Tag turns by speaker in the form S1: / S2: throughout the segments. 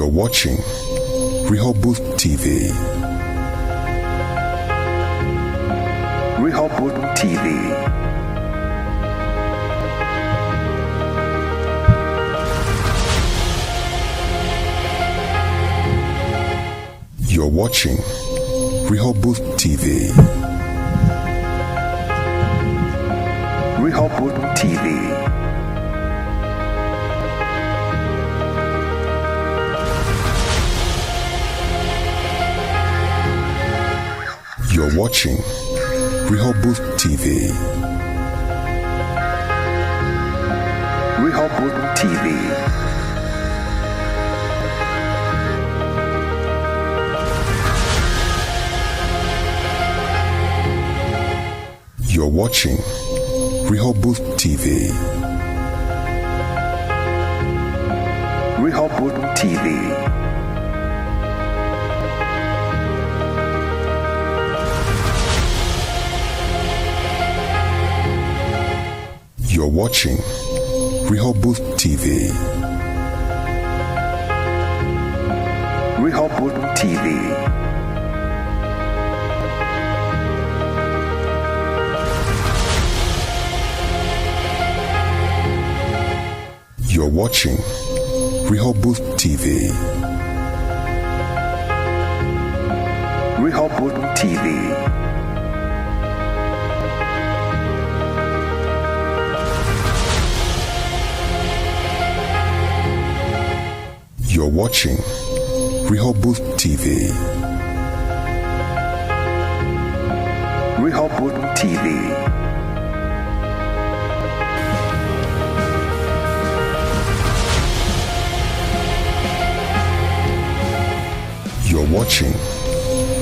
S1: watching Rehoboth TV.
S2: Rehoboth TV.
S1: You're watching Rehoboth TV.
S2: Rehoboth TV.
S1: You're watching Rehoboth TV.
S2: Rehoboth TV.
S1: You're watching Rehoboth TV.
S2: Rehoboth TV.
S1: You're watching Rehoboth TV.
S2: Rehoboth TV.
S1: You're watching Rehoboth TV.
S2: Rehoboth TV.
S1: You're watching Rehoboth TV.
S2: Rehoboth TV.
S1: You're watching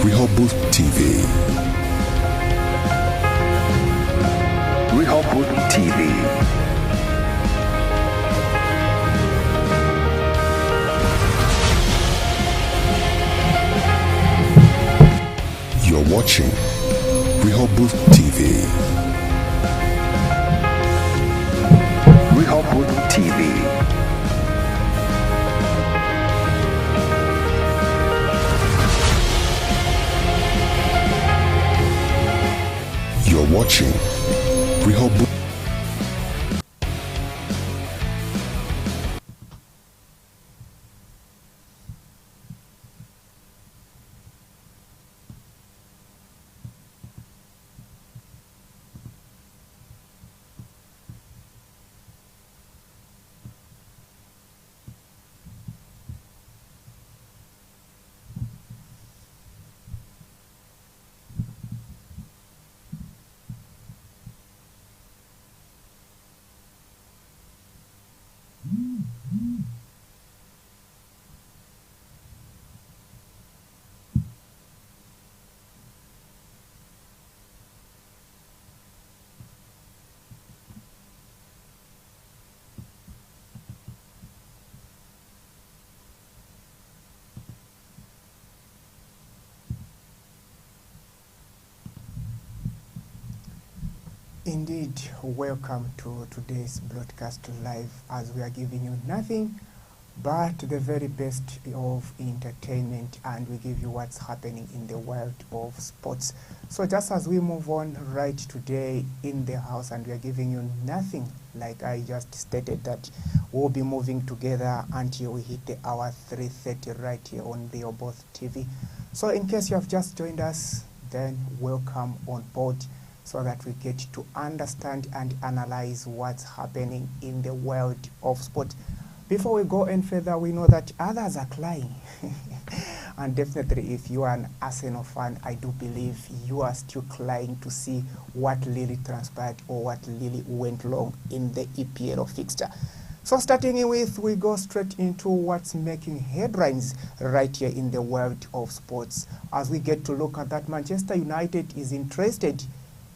S1: Rehoboth TV.
S2: Rehoboth TV.
S1: You're watching Rehoboth TV.
S2: Rehoboth TV.
S1: You're watching Rehoboth.
S3: Indeed, welcome to today's broadcast live as we are giving you nothing but the very best of entertainment, and we give you what's happening in the world of sports. So just as we move on right today in the house, and we are giving you nothing, like I just stated, that we'll be moving together until we hit the hour 3:30 right here on Rehoboth TV. So in case you have just joined us, then welcome on board, so that we get to understand and analyze what's happening in the world of sport. Before we go any further, we know that others are crying. And definitely, if you are an Arsenal fan, I do believe you are still crying to see what really transpired or what really went wrong in the EPL fixture. So starting with, we go straight into what's making headlines right here in the world of sports. As we get to look at that, Manchester United is interested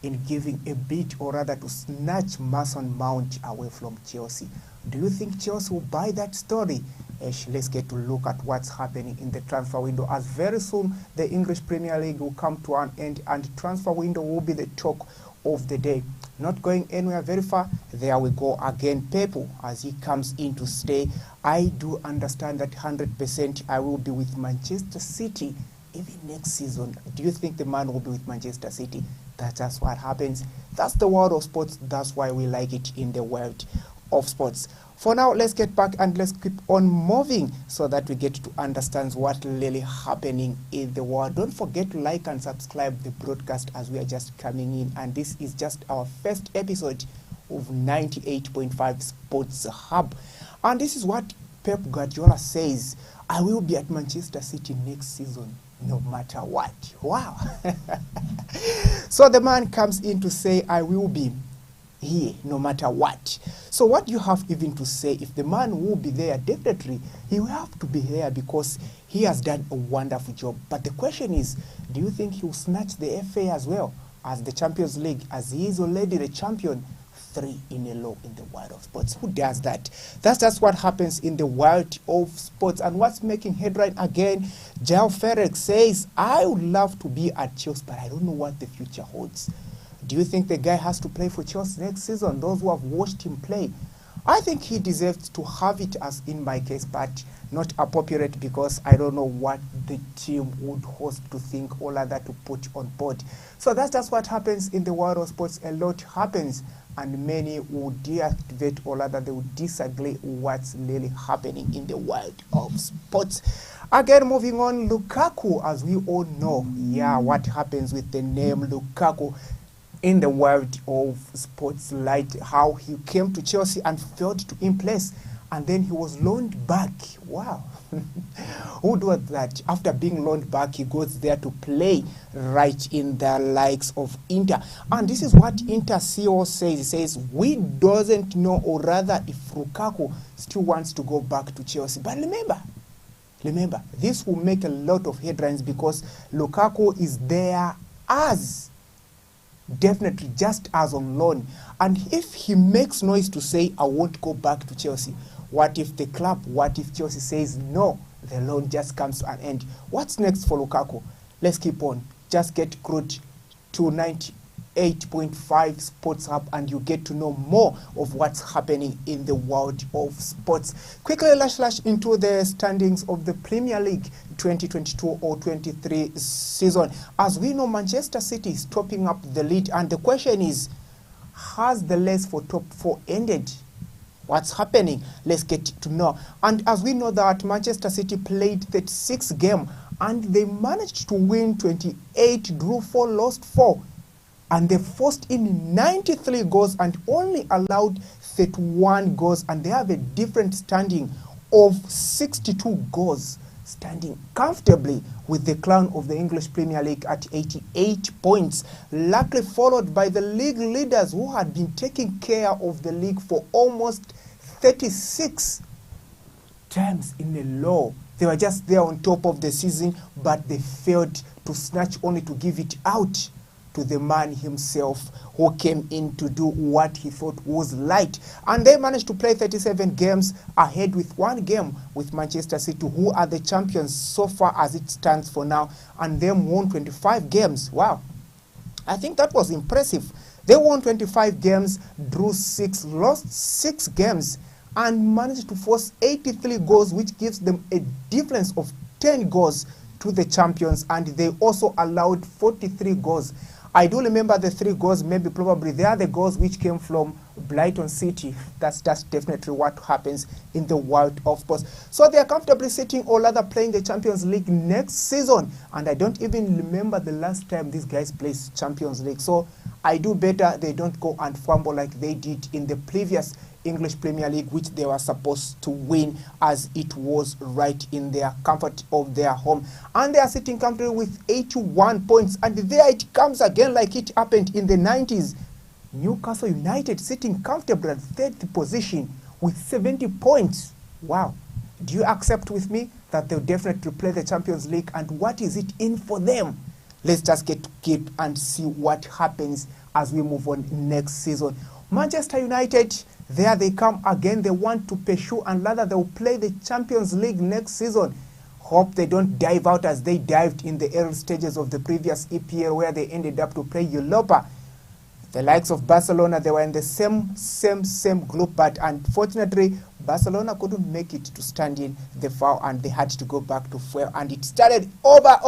S3: in giving a bid, or rather to snatch Mason Mount away from Chelsea. Do you think Chelsea will buy that story? Let's get to look at what's happening in the transfer window, as very soon the English Premier League will come to an end and transfer window will be the talk of the day. not going anywhere very far. There we go again, Pepu, as he comes in to stay. I do understand that 100% I will be with Manchester City even next season. Do you think the man will be with Manchester City? That's just what happens. That's the world of sports. That's why we like it in the world of sports. For now, let's get back and let's keep on moving so that we get to understand what's really happening in the world. Don't forget to like and subscribe the broadcast as we are just coming in. And this is just our first episode of 98.5 Sports Hub. And this is what Pep Guardiola says: I will be at Manchester City next season, no matter what. Wow. So the man comes in to say, I will be here no matter what. So what do you have even to say? If the man will be there, definitely he will have to be there because he has done a wonderful job. But the question is, do you think he will snatch the FA as well as the Champions League, as he is already the champion 3 in a row in the world of sports? Who does that? That's just what happens in the world of sports. And what's making headline again, João Felix says, I would love to be at Chelsea, but I don't know what the future holds. Do you think the guy has to play for Chelsea next season? Those who have watched him play, I think he deserves to have it, as in my case, but not appropriate because I don't know what the team would host to think or rather to put on board. So that's just what happens in the world of sports. A lot happens and many will deactivate or rather they will disagree what's really happening in the world of sports. Again, moving on, Lukaku, as we all know, what happens with the name Lukaku in the world of sports, like how he came to Chelsea and failed to impress, and then he was loaned back. Wow. Who does that? After being loaned back, he goes there to play right in the likes of Inter. And this is what Inter CEO says. He says, we doesn't know, or rather if Lukaku still wants to go back to Chelsea. But remember, this will make a lot of headlines because Lukaku is there as definitely just as on loan. And if he makes noise to say, I won't go back to Chelsea, what if Chelsea says no, the loan just comes to an end? What's next for Lukaku? Let's keep on. Just get glued to 98.5 Sports Hub and you get to know more of what's happening in the world of sports. Quickly lash into the standings of the Premier League 2022 or 23 season. As we know, Manchester City is topping up the lead, and the question is, has the race for top 4 ended? What's happening? Let's get to know. And as we know that Manchester City played 36 games and they managed to win 28, drew 4, lost 4. And they forced in 93 goals and only allowed 31 goals. And they have a different standing of 62 goals, standing comfortably with the crown of the English Premier League at 88 points, luckily followed by the league leaders who had been taking care of the league for almost 36 times in a row. They were just there on top of the season, but they failed to snatch, only to give it out to the man himself who came in to do what he thought was right. And they managed to play 37 games ahead with 1 game with Manchester City, who are the champions so far as it stands for now, and them won 25 games. Wow. I think that was impressive. They won 25 games, drew 6, lost 6 games, and managed to force 83 goals, which gives them a difference of 10 goals to the champions, and they also allowed 43 goals. I do remember the 3 goals, probably they are the goals which came from Brighton City. That's definitely what happens in the world of sports. So they are comfortably sitting or rather playing the Champions League next season. And I don't even remember the last time these guys played Champions League. So I do better they don't go and fumble like they did in the previous English Premier League, which they were supposed to win, as it was right in their comfort of their home. And they are sitting comfortably with 81 points. And there it comes again, like it happened in the 90s. Newcastle United sitting comfortably at 3rd position with 70 points. Wow. Do you accept with me that they'll definitely play the Champions League? And what is it in for them? Let's just get to keep and see what happens as we move on next season. Manchester United, there they come again. They want to pursue and rather they'll play the Champions League next season. Hope they don't dive out as they dived in the early stages of the previous EPL, where they ended up to play Europa. The likes of Barcelona, they were in the same group, but unfortunately, Barcelona couldn't make it to stand in the foul, and they had to go back to fuel, and it started over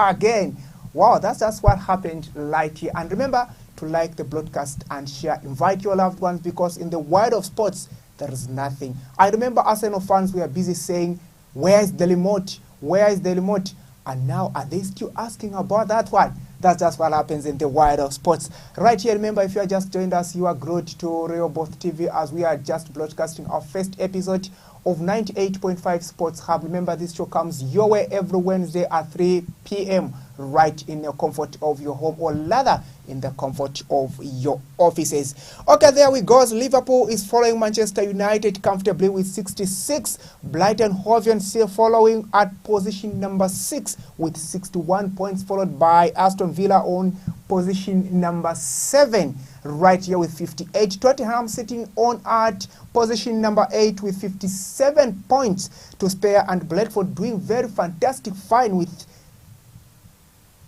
S3: again. Wow, that's just what happened right here. And remember to like the broadcast and share. Invite your loved ones, because in the world of sports, there is nothing. I remember Arsenal fans were busy saying, where is the remote? Where is the remote? And now, are they still asking about that one? That's just what happens in the world of sports. Right here, remember, if you are just joined us, you are glued to Rehoboth TV as we are just broadcasting our first episode of 98.5 Sports Hub. Remember, this show comes your way every Wednesday at 3 p.m. right in the comfort of your home, or rather in the comfort of your offices. Okay, there we go. Liverpool is following Manchester United comfortably with 66. Brighton Hove Albion still following at position number 6 with 61 points, followed by Aston Villa on position number 7 right here with 58. Tottenham sitting on at position number 8 with 57 points to spare, and Brentford doing very fantastic fine with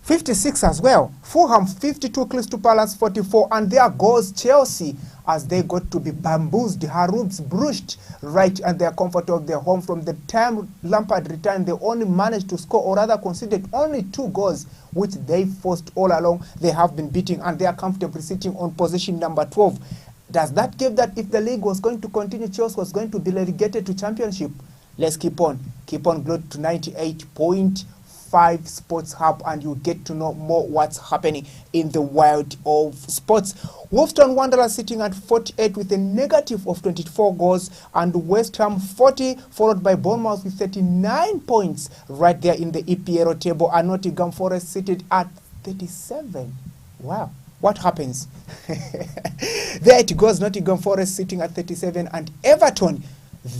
S3: 56 as well. Fulham 52, Crystal Palace 44, and there goes Chelsea as they got to be bamboozled, Harubs brushed right at their comfort of their home. From the time Lampard returned, they only managed to score, or rather conceded only 2 goals, which they forced all along. They have been beating, and they are comfortably sitting on position number 12. Does that give that if the league was going to continue, Chelsea was going to be relegated to Championship? Let's keep on glued to 98.5 Sports Hub, and you get to know more what's happening in the world of sports. Wolverhampton Wanderers sitting at 48 with a negative of 24 goals, and West Ham 40, followed by Bournemouth with 39 points right there in the EPL table, and Nottingham Forest seated at 37. Wow, what happens? There it goes, Nottingham Forest sitting at 37, and Everton,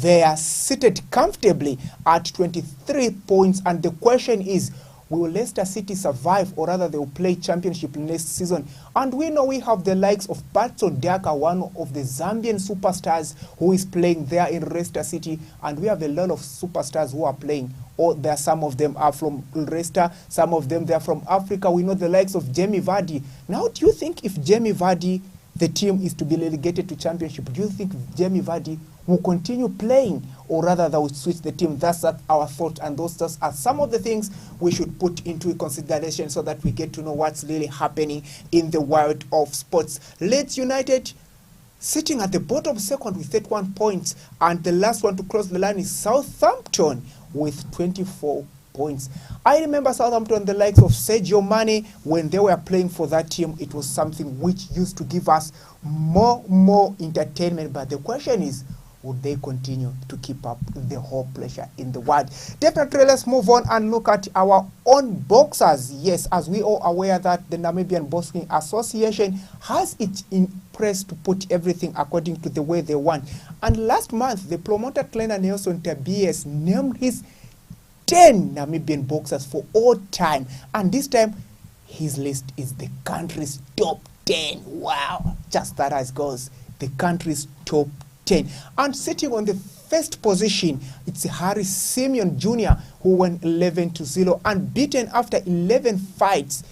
S3: they are seated comfortably at 23 points. And the question is, will Leicester City survive, or rather they will play Championship next season? And we know we have the likes of Patson Daka, one of the Zambian superstars who is playing there in Leicester City, and we have a lot of superstars who are playing. Or there, some of them are from Leicester, some of them they are from Africa. We know the likes of Jamie Vardy. Now, do you think if Jamie Vardy, the team is to be relegated to Championship, do you think Jamie Vardy will continue playing, or rather they will switch the team? That's our thought, and those are some of the things we should put into consideration so that we get to know what's really happening in the world of sports. Leeds United sitting at the bottom second with 31 points, and the last one to cross the line is Southampton with 24 points. I remember Southampton, the likes of Sadio Mane, when they were playing for that team, it was something which used to give us more entertainment. But the question is, would they continue to keep up the whole pressure in the world? Definitely, let's move on and look at our own boxers. Yes, as we all aware that the Namibian Boxing Association has it in press to put everything according to the way they want. And last month, the promoter trainer Nelson Tabies named his 10 Namibian boxers for all time. And this time, his list is the country's top 10. Wow, just that as goes. The country's top 10. And sitting on the first position, it's Harry Simeon Jr., who won 11-0, unbeaten after 11 fights.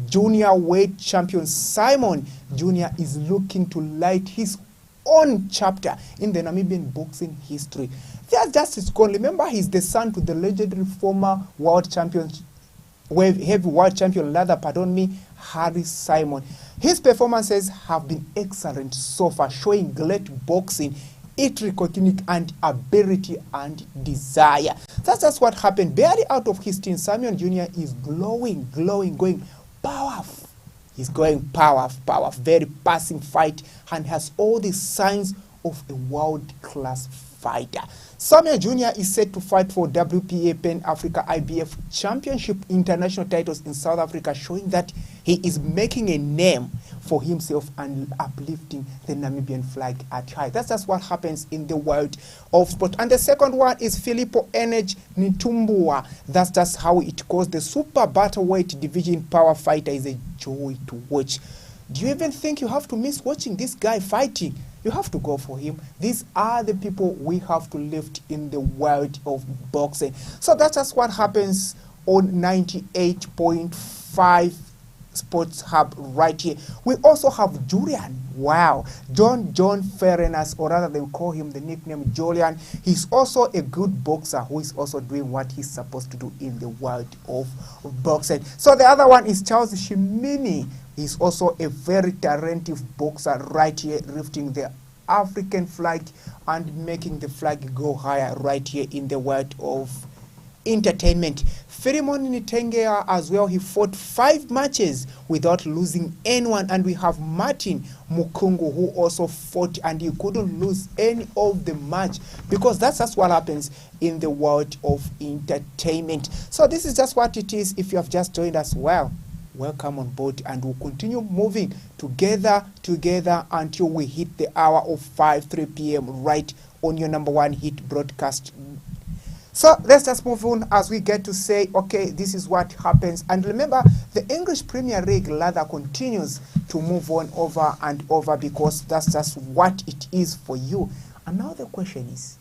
S3: Junior weight champion Simon Jr. is looking to light his own chapter in the Namibian boxing history. There's Justice Kony. Remember, he's the son to the legendary former world champion, heavy world champion, Harry Simon. His performances have been excellent so far, showing great boxing, technique and ability and desire. That's just what happened. Barely out of his team, Simon Jr. is glowing, going powerful. He's going powerful, very passing fight, and has all the signs of a world-class fighter. Samuel Jr. is set to fight for WPA Pan Africa IBF Championship international titles in South Africa, showing that he is making a name for himself and uplifting the Namibian flag at high. That's just what happens in the world of sport. And the second one is Filippo Energy Ntumbua. That's just how it goes. The super battleweight division power fighter is a joy to watch. Do you even think you have to miss watching this guy fighting? You have to go for him. These are the people we have to lift in the world of boxing. So that's just what happens on 98.5 Sports Hub right here. We also have Julian. Wow. John Ferenas, or rather they call him the nickname Julian. He's also a good boxer who is also doing what he's supposed to do in the world of boxing. So the other one is Charles Shimini. He's also a very talented boxer right here, lifting the African flag and making the flag go higher right here in the world of entertainment. Philemon Nitengea as well, he fought 5 matches without losing anyone, and we have Martin Mukungu who also fought and he couldn't lose any of the match, because that's just what happens in the world of entertainment. So this is just what it is. If you have just joined us, well, welcome on board, and we'll continue moving together until we hit the hour of 3 p.m. right on your number one hit broadcast. So let's just move on as we get to say, okay, this is what happens. And remember, the English Premier League ladder continues to move on over and over, because that's just what it is for you. And now the question is,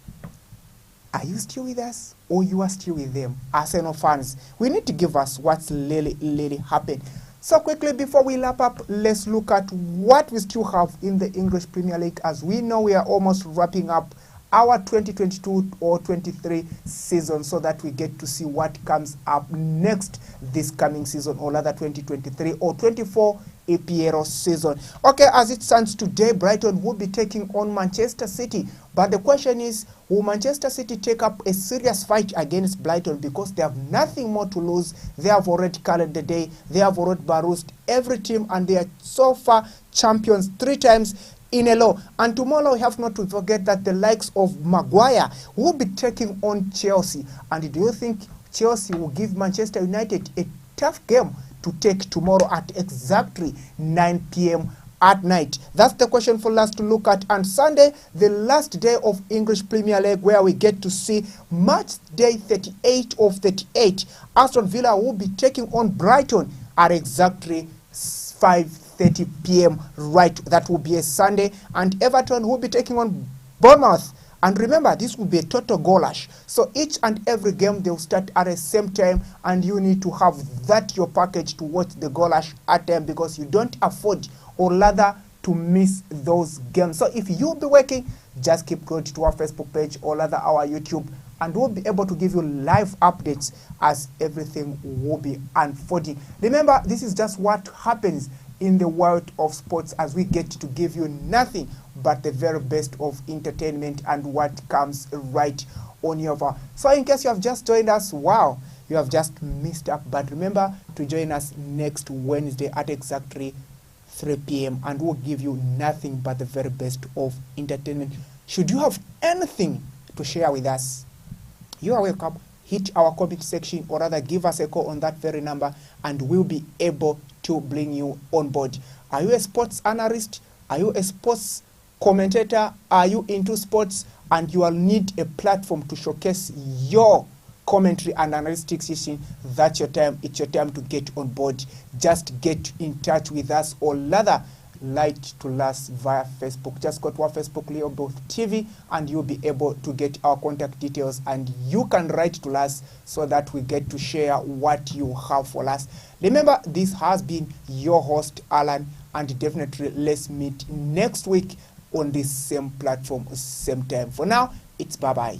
S3: are you still with us, or you are still with them? Arsenal fans, we need to give us what's really happened. So quickly, before we wrap up, let's look at what we still have in the English Premier League. As we know, we are almost wrapping up our 2022 or 23 season, so that we get to see what comes up next this coming season, or rather 2023 or 24 EPL season. Okay, as it stands today, Brighton will be taking on Manchester City. But the question is, will Manchester City take up a serious fight against Brighton, because they have nothing more to lose? They have already carried the day. They have already barraged every team, and they are so far champions 3 times in a row. And tomorrow we have not to forget that the likes of Maguire will be taking on Chelsea. And do you think Chelsea will give Manchester United a tough game to take tomorrow at exactly 9 p.m. at night? That's the question for us to look at. And Sunday, the last day of English Premier League, where we get to see match day 38 of 38. Aston Villa will be taking on Brighton at exactly 5:30 p.m. right. That will be a Sunday. And Everton will be taking on Bournemouth. And remember, this will be a total goulash. So each and every game, they will start at the same time, and you need to have that your package to watch the goulash at them, because you don't afford, or rather, to miss those games. So if you'll be working, just keep going to our Facebook page, or rather our YouTube, and we'll be able to give you live updates as everything will be unfolding. Remember, this is just what happens in the world of sports, as we get to give you nothing but the very best of entertainment and what comes right on your phone. So in case you have just joined us, wow, you have just missed up. But remember to join us next Wednesday at exactly 3 p.m. and we'll give you nothing but the very best of entertainment. Should you have anything to share with us, you are welcome. Hit our comment section, or rather give us a call on that very number, and we'll be able to bring you on board. Are you a sports analyst? Are you a sports commentator? Are you into sports and you will need a platform to showcase your commentary and analytics session? That's your time. It's your time to get on board. Just get in touch with us, or rather write to us via Facebook. Just go to our Facebook, Rehoboth TV, and you'll be able to get our contact details, and you can write to us so that we get to share what you have for us. Remember, this has been your host, Alan, and definitely let's meet next week on this same platform, same time. For now, it's bye-bye.